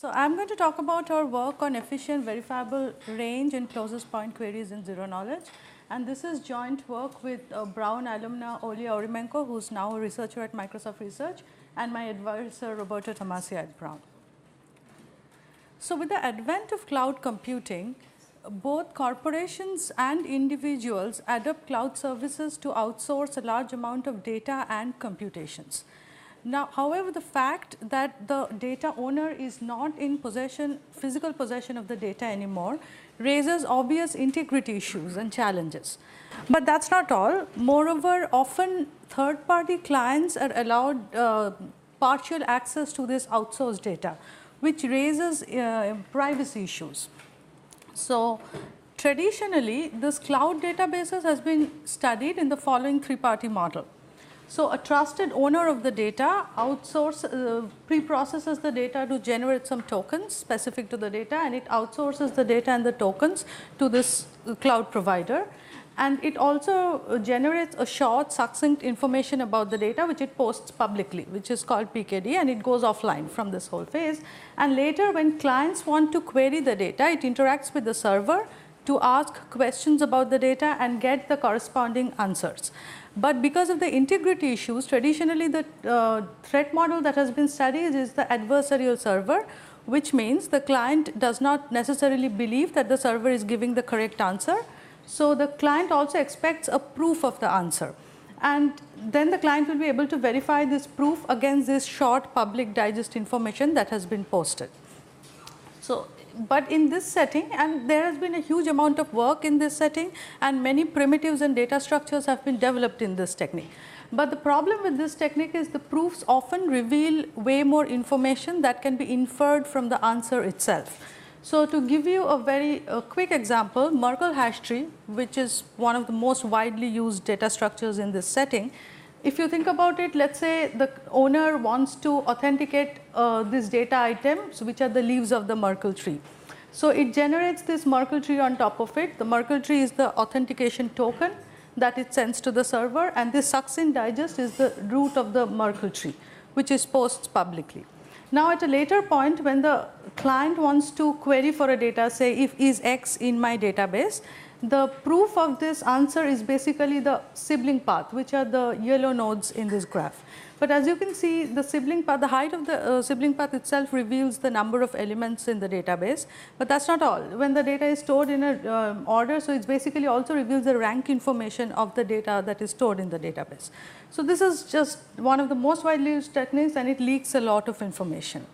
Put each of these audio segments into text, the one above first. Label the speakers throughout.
Speaker 1: So, I am going to talk about our work on efficient verifiable range and closest point queries in zero knowledge, and this is joint work with Brown alumna Olia Orimenko, who is now a researcher at Microsoft Research, and my advisor Roberto Tomassi at Brown. So, with the advent of cloud computing, both corporations and individuals adopt cloud services to outsource a large amount of data and computations. Now, however, the fact that the data owner is not in possession, physical possession of the data anymore raises obvious integrity issues and challenges. But that is not all. Moreover, often third party clients are allowed partial access to this outsourced data, which raises privacy issues. So, traditionally this cloud databases has been studied in the following three-party model. So, a trusted owner of the data pre-processes the data to generate some tokens specific to the data, and it outsources the data and the tokens to this cloud provider, and it also generates a short succinct information about the data which it posts publicly, which is called PKD, and it goes offline from this whole phase. And later when clients want to query the data, it interacts with the server to ask questions about the data and get the corresponding answers. But because of the integrity issues, traditionally the threat model that has been studied is the adversarial server, which means the client does not necessarily believe that the server is giving the correct answer. So, the client also expects a proof of the answer, and then the client will be able to verify this proof against this short public digest information that has been posted. So, but in this setting, and there has been a huge amount of work in this setting, and many primitives and data structures have been developed in this technique. But the problem with this technique is the proofs often reveal way more information that can be inferred from the answer itself. So, to give you a very quick example, Merkle hash tree, which is one of the most widely used data structures in this setting. If you think about it, let us say the owner wants to authenticate this data items, which are the leaves of the Merkle tree. So, it generates this Merkle tree on top of it. The Merkle tree is the authentication token that it sends to the server, and this succinct digest is the root of the Merkle tree, which is posted publicly. Now, at a later point, when the client wants to query for a data, say if is X in my database, the proof of this answer is basically the sibling path, which are the yellow nodes in this graph. But as you can see, the sibling path, the height of the sibling path itself reveals the number of elements in the database, but that is not all. When the data is stored in an order, so it basically also reveals the rank information of the data that is stored in the database. So, this is just one of the most widely used techniques, and it leaks a lot of information.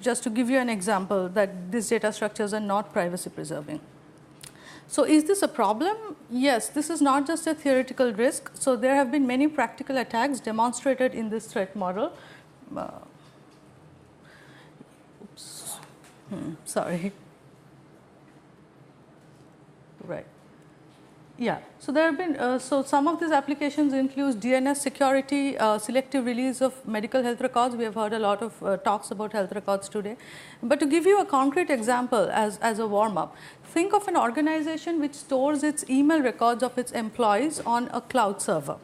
Speaker 1: Just to give you an example that these data structures are not privacy preserving. So, is this a problem? Yes, this is not just a theoretical risk. So, there have been many practical attacks demonstrated in this threat model. Sorry. Right. Yeah. So, there have been, so some of these applications include DNS security, selective release of medical health records. We have heard a lot of talks about health records today. But to give you a concrete example as a warm up, think of an organization which stores its email records of its employees on a cloud server.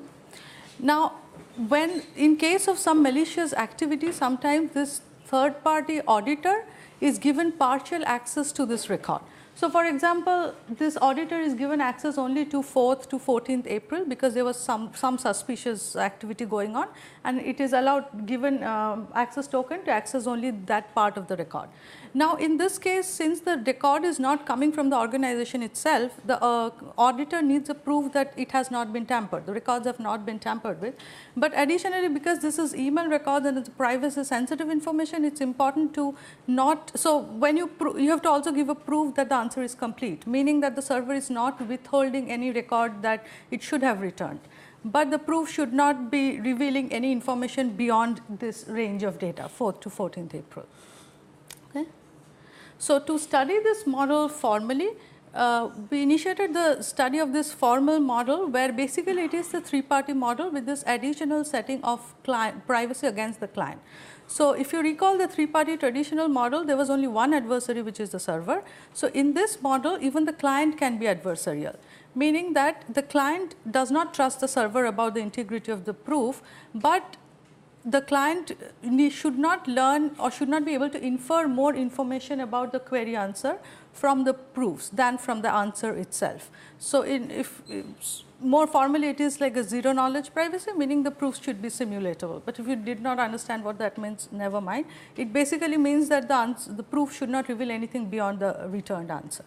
Speaker 1: Now, when in case of some malicious activity, sometimes this third party auditor is given partial access to this record. So, for example, this auditor is given access only to 4th to 14th April because there was some suspicious activity going on, and it is allowed given access token to access only that part of the record. Now, in this case, since the record is not coming from the organization itself, the auditor needs a proof that it has not been tampered, the records have not been tampered with. But additionally, because this is email records and it's privacy sensitive information, it's important to not, so when you have to also give a proof that the answer is complete, meaning that the server is not withholding any record that it should have returned. But the proof should not be revealing any information beyond this range of data, 4th to 14th April. Okay. So, to study this model formally, we initiated the study of this formal model, where basically it is the three-party model with this additional setting of privacy against the client. So, if you recall the three-party traditional model, there was only one adversary, which is the server. So, in this model, even the client can be adversarial, meaning that the client does not trust the server about the integrity of the proof, but the client should not learn or should not be able to infer more information about the query answer from the proofs than from the answer itself. So, if more formally it is like a zero knowledge privacy, meaning the proofs should be simulatable, but if you did not understand what that means, never mind. It basically means that the proof should not reveal anything beyond the returned answer.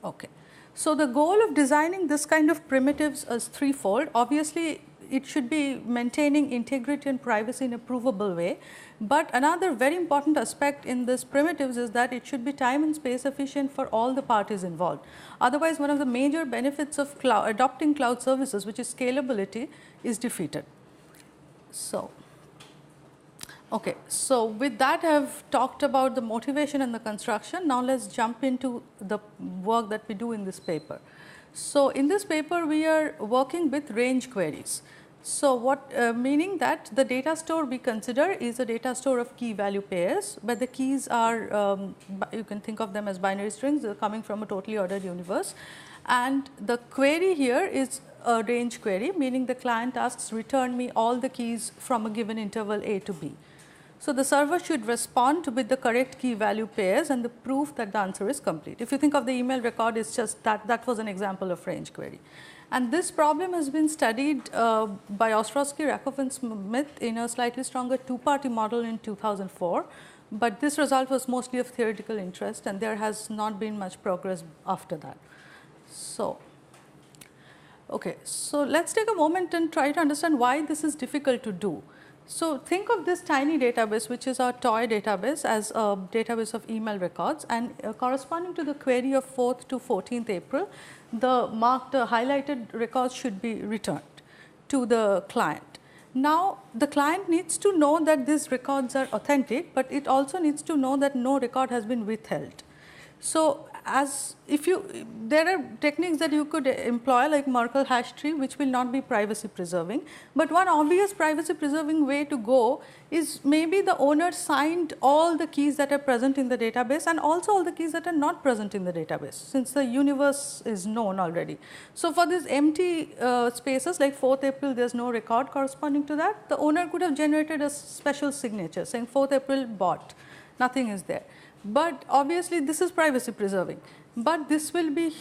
Speaker 1: Okay. So, the goal of designing this kind of primitives is threefold. Obviously, it should be maintaining integrity and privacy in a provable way, but another very important aspect in this primitives is that it should be time and space efficient for all the parties involved. Otherwise, one of the major benefits of adopting cloud services, which is scalability, is defeated. So, okay. So, with that I have talked about the motivation and the construction. Now, let us jump into the work that we do in this paper. So, in this paper we are working with range queries. So, what meaning that the data store we consider is a data store of key value pairs, but the keys are you can think of them as binary strings, they are coming from a totally ordered universe, and the query here is a range query, meaning the client asks return me all the keys from a given interval A to B. So, the server should respond with the correct key value pairs and the proof that the answer is complete. If you think of the email record, it is just that was an example of range query. And this problem has been studied by Ostrowski, Rakov and Smith in a slightly stronger two-party model in 2004, but this result was mostly of theoretical interest and there has not been much progress after that. So, okay, so let us take a moment and try to understand why this is difficult to do. So, think of this tiny database, which is our toy database, as a database of email records, and corresponding to the query of 4th to 14th April, the marked highlighted records should be returned to the client. Now, the client needs to know that these records are authentic, but it also needs to know that no record has been withheld. So, there are techniques that you could employ like Merkle hash tree, which will not be privacy preserving, but one obvious privacy preserving way to go is maybe the owner signed all the keys that are present in the database and also all the keys that are not present in the database, since the universe is known already. So, for these empty spaces like 4th April, there is no record corresponding to that, the owner could have generated a special signature saying 4th April bought, nothing is there. But obviously, this is privacy preserving, but this will be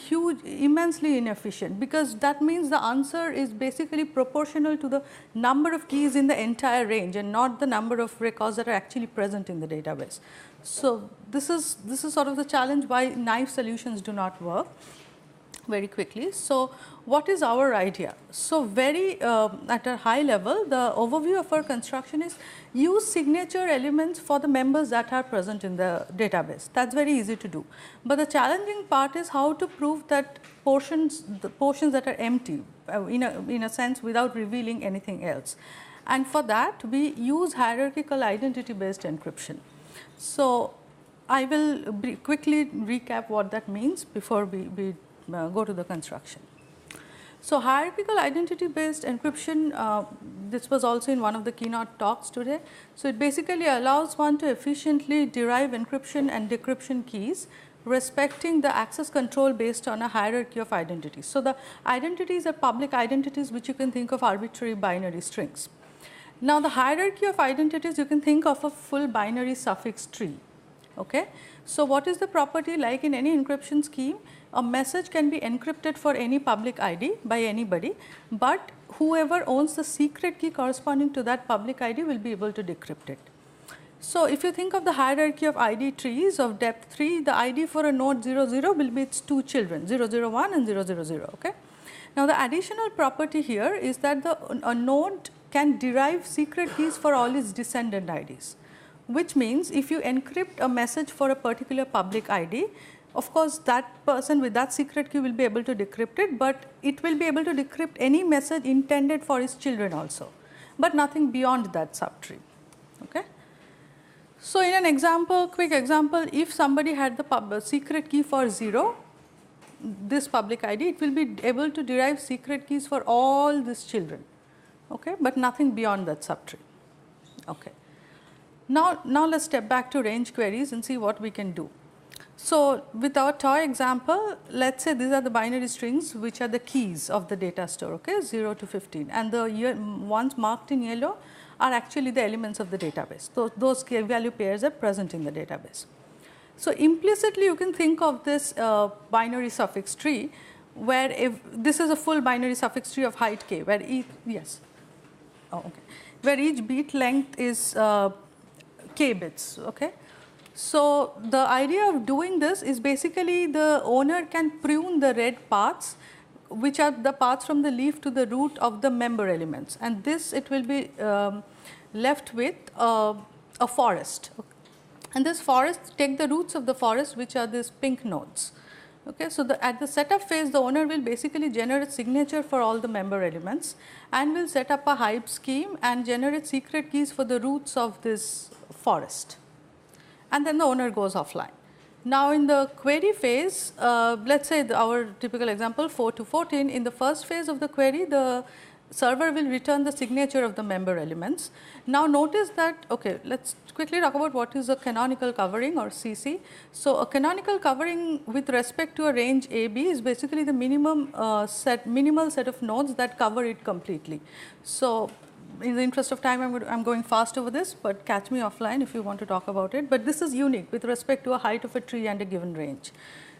Speaker 1: immensely inefficient, because that means the answer is basically proportional to the number of keys in the entire range and not the number of records that are actually present in the database. So, this is sort of the challenge why naive solutions do not work very quickly. So, what is our idea? So, very at a high level, the overview of our construction is use signature elements for the members that are present in the database. That is very easy to do, but the challenging part is how to prove that the portions that are empty in a sense without revealing anything else. And for that we use hierarchical identity based encryption. So, I will quickly recap what that means before we go to the construction. So, hierarchical identity based encryption, this was also in one of the keynote talks today. So, it basically allows one to efficiently derive encryption and decryption keys respecting the access control based on a hierarchy of identities. So, the identities are public identities, which you can think of arbitrary binary strings. Now, the hierarchy of identities, you can think of a full binary suffix tree. Okay. So, what is the property? Like in any encryption scheme, a message can be encrypted for any public ID by anybody, but whoever owns the secret key corresponding to that public ID will be able to decrypt it. So, if you think of the hierarchy of ID trees of depth 3, the ID for a node 00 will be its two children 001 and 000. Okay. Now, the additional property here is that a node can derive secret keys for all its descendant IDs, which means if you encrypt a message for a particular public ID, of course, that person with that secret key will be able to decrypt it, but it will be able to decrypt any message intended for his children also, but nothing beyond that subtree. Okay. So, in an example, quick example, if somebody had the secret key for 0, this public ID, it will be able to derive secret keys for all these children, okay, but nothing beyond that subtree. Okay. Now let us step back to range queries and see what we can do. So, with our toy example, let us say these are the binary strings which are the keys of the data store, okay, 0 to 15, and the ones marked in yellow are actually the elements of the database. Those key value pairs are present in the database. So implicitly you can think of this binary suffix tree, where if this is a full binary suffix tree of height k, where each where each bit length is k bits. Okay. So the idea of doing this is basically the owner can prune the red paths, which are the paths from the leaf to the root of the member elements, and this it will be left with a forest. And this forest, take the roots of the forest, which are these pink nodes. Okay, so at the setup phase, the owner will basically generate signature for all the member elements and will set up a Hive scheme and generate secret keys for the roots of this forest. And then the owner goes offline. Now in the query phase, let's say our typical example 4 to 14, in the first phase of the query, the server will return the signature of the member elements. Now notice that, okay, let's quickly talk about what is a canonical covering or CC. So a canonical covering with respect to a range AB is basically the minimal set of nodes that cover it completely. So in the interest of time, I'm going fast over this, but catch me offline if you want to talk about it. But this is unique with respect to a height of a tree and a given range.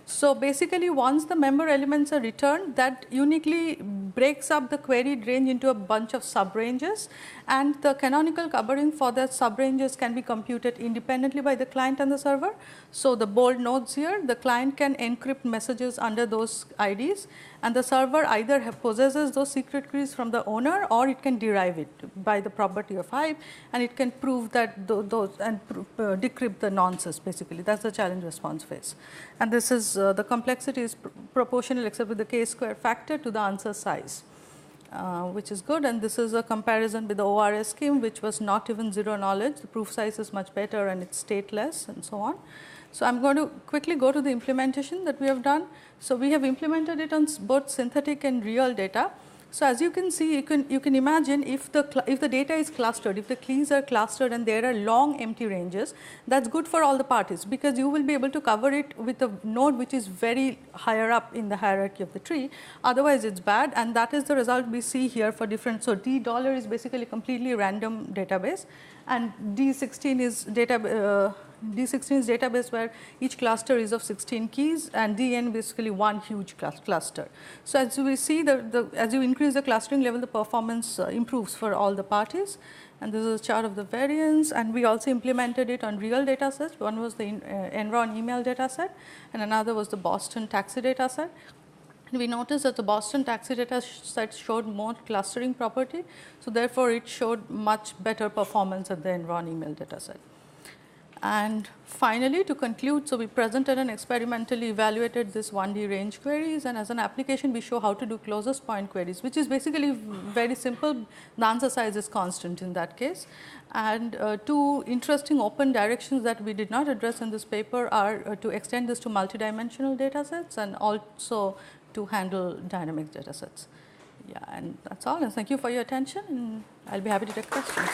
Speaker 1: So basically, once the member elements are returned, that uniquely breaks up the queried range into a bunch of subranges, and the canonical covering for the subranges can be computed independently by the client and the server. So the bold nodes here, the client can encrypt messages under those IDs, and the server either possesses those secret keys from the owner, or it can derive it by the property of Hive, and it can prove that those and decrypt the nonces. Basically, that's the challenge response phase. And this is the complexity is proportional except with the k-square factor to the answer size, which is good. And this is a comparison with the ORS scheme, which was not even zero knowledge. The proof size is much better and it's stateless and so on. So I'm going to quickly go to the implementation that we have done. So we have implemented it on both synthetic and real data. So as you can see, you can imagine if the data is clustered, if the keys are clustered and there are long empty ranges, that's good for all the parties, because you will be able to cover it with a node which is very higher up in the hierarchy of the tree. Otherwise, it's bad, and that is the result we see here for different. So D dollar is basically a completely random database, and D16 is database where each cluster is of 16 keys, and DN basically one huge cluster. So as we see, as you increase the clustering level, the performance improves for all the parties. And this is a chart of the variance, and we also implemented it on real data sets. One was the Enron email data set, and another was the Boston taxi data set. And we noticed that the Boston taxi data set showed more clustering property, so therefore it showed much better performance than the Enron email data set. And finally, to conclude, so we presented and experimentally evaluated this 1D range queries, and as an application we show how to do closest point queries, which is basically very simple. The answer size is constant in that case. And two interesting open directions that we did not address in this paper are to extend this to multidimensional data sets and also to handle dynamic data sets. Yeah, and that's all, and thank you for your attention, and I'll be happy to take questions.